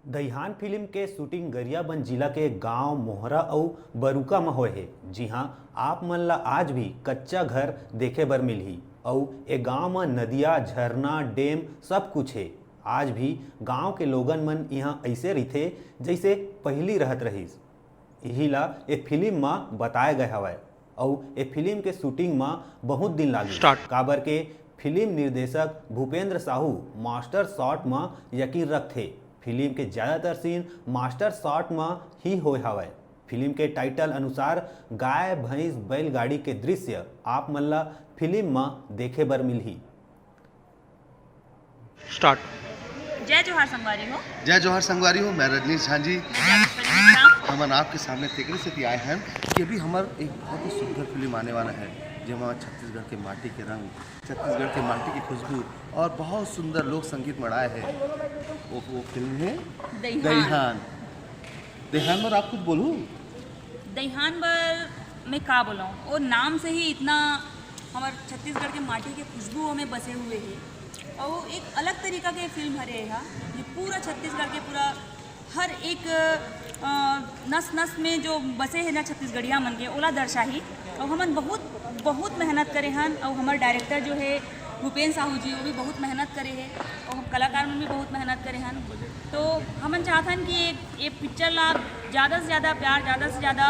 दईहान फिल्म के शूटिंग गरियाबंद जिला के गांव मोहरा अउ बरुका में होए हे। जी हां, आप मन ला आज भी कच्चा घर देखे बर मिलही अउ ए गांव में नदिया, झरना, डैम सब कुछ है। आज भी गांव के लोगन मन यहाँ ऐसे रहिथे जैसे पहली रहत रहिस। यही ला ए फिल्म में बताए गए हवय अउ ए फिल्म के शूटिंग में बहुत दिन लागी काबर के फिल्म निर्देशक भूपेंद्र साहू मास्टर शॉट में यकीन रखथे। फिल्म के ज़्यादातर सीन मास्टर शॉट में ही होए हवय। फिल्म के टाइटल अनुसार गाय भैंस बैलगाड़ी के दृश्य आप मन ला फिल्म में देखे बर मिलही। स्टार्ट। जय जोहार संगवारी हो। जय जोहार संगवारी हो। मैं रजनीश झा जी हम आपके सामने तेकरी से आए हैं कि अभी हमारा एक बहुत ही सुंदर फिल्म आने वाला है जिसमें छत्तीसगढ़ के माटी के रंग, छत्तीसगढ़ के माटी की खुशबू और बहुत सुंदर लोक संगीत मढ़ाए है। वो फिल्म है दईहान। दईहान पर आप कुछ बोलूँ? दईहान पर मैं का बोलूँ, वो नाम से ही इतना हमारे छत्तीसगढ़ के माटी के खुशबू में बसे हुए हैं और वो एक अलग तरीका के फिल्म हरे है। ये पूरा छत्तीसगढ़ के पूरा हर एक नस नस में जो बसे हैं ना छत्तीसगढ़िया मन के ओला दर्शाही और हमन बहुत मेहनत करे हन और हमारे डायरेक्टर जो है भूपेंद्र साहू जी वो भी बहुत मेहनत करे हैं और हम कलाकार में भी बहुत मेहनत करे हन। तो हमन चाहतन कि ये पिक्चर ला ज़्यादा से ज़्यादा प्यार, ज़्यादा से ज़्यादा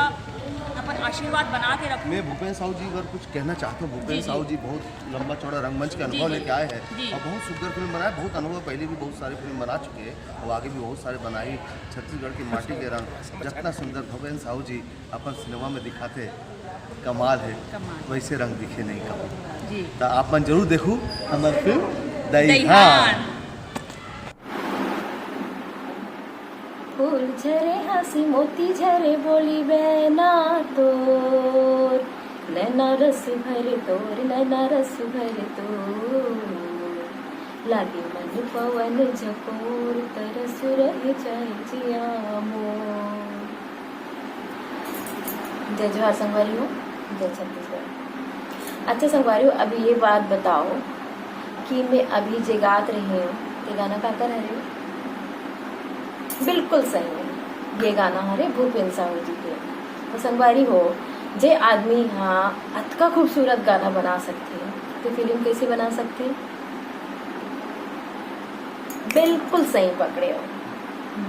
अपन आशीर्वाद बना के रखें। मैं भूपेंद्र साहू जी पर कुछ कहना चाहता हूँ। भूपेंद्र साहू जी बहुत लंबा चौड़ा रंगमंच का अनुभव लेके आए हैं और बहुत सुंदर फिल्म बनाए। बहुत अनुभव, पहले भी बहुत सारे फिल्म बना चुके हैं और आगे भी बहुत सारे बनाई। छत्तीसगढ़ की माटी के रंग जितना सुंदर भूपेंद्र साहू जी अपन सिनेमा में दिखाते कमाल है, वैसे रंग दिखे नहीं कभी। तो आप मन जरूर देखो हमारी फिल्म दईहान। फूल झरे हंसी मोती झरे बोली बहना तोर, नैना रस भरे तोर, नैना रस भरे तोर, लागे मन पवन झकोर, तरस रह जाए जिया मोर। जय जोहार संगवारी हो। जय छत्तीसगढ़। अच्छा संगवारी हो, अभी ये बात बताओ कि मैं अभी जे गात रही हूँ ये गाना का कर रहे हो? बिल्कुल सही है, ये गाना हरे भूपेंद्र साहू जी के। तो संगवारी हो, जे आदमी हाँ अतका खूबसूरत गाना बना सकते हैं तो फिल्म कैसे बना सकते? बिल्कुल सही पकड़े हो,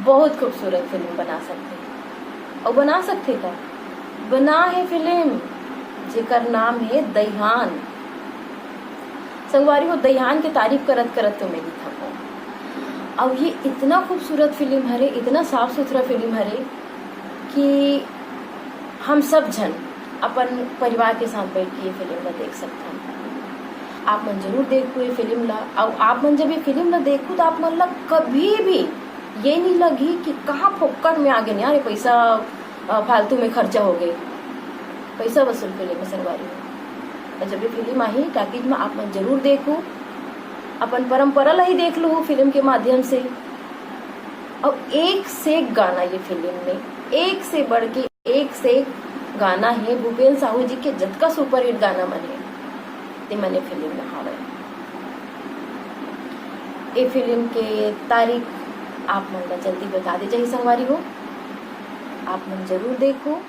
बहुत खूबसूरत फिल्म बना सकते और बना सकते था। बना है फिल्म जेकर नाम है दईहान। संगवारी हो, दईहान की तारीफ करत करत तो मैं थको। और ये इतना खूबसूरत फिल्म हरे, इतना साफ सुथरा फिल्म हरे कि हम सब जन अपन परिवार के साथ बैठ के ये फिल्म ला देख सकते हैं। आप मन जरूर देखो ये फिल्म ला। और आप मन जब ये फिल्म ला देखो तो आप मन ला कभी भी ये नहीं लगी कि कहाँ फोकट में आ गए यार, ये पैसा फालतू में खर्चा हो गई। पैसा वसूल फिल्म में संगवारी हो। जब ये फिल्म आई टॉकीज में आप मन जरूर देखो, अपन परंपरा ला ही देख लो फिल्म के माध्यम से। और एक से एक गाना ये फिल्म में, एक से बढ़ के एक से एक गाना है। भूपेंद्र साहू जी के जतका सुपरहिट गाना मने ते मने फिल्म में हावे। ये फिल्म के तारीख आप मन ला जल्दी बता दे जाही संगवारी हो। आप मन जरूर देखो।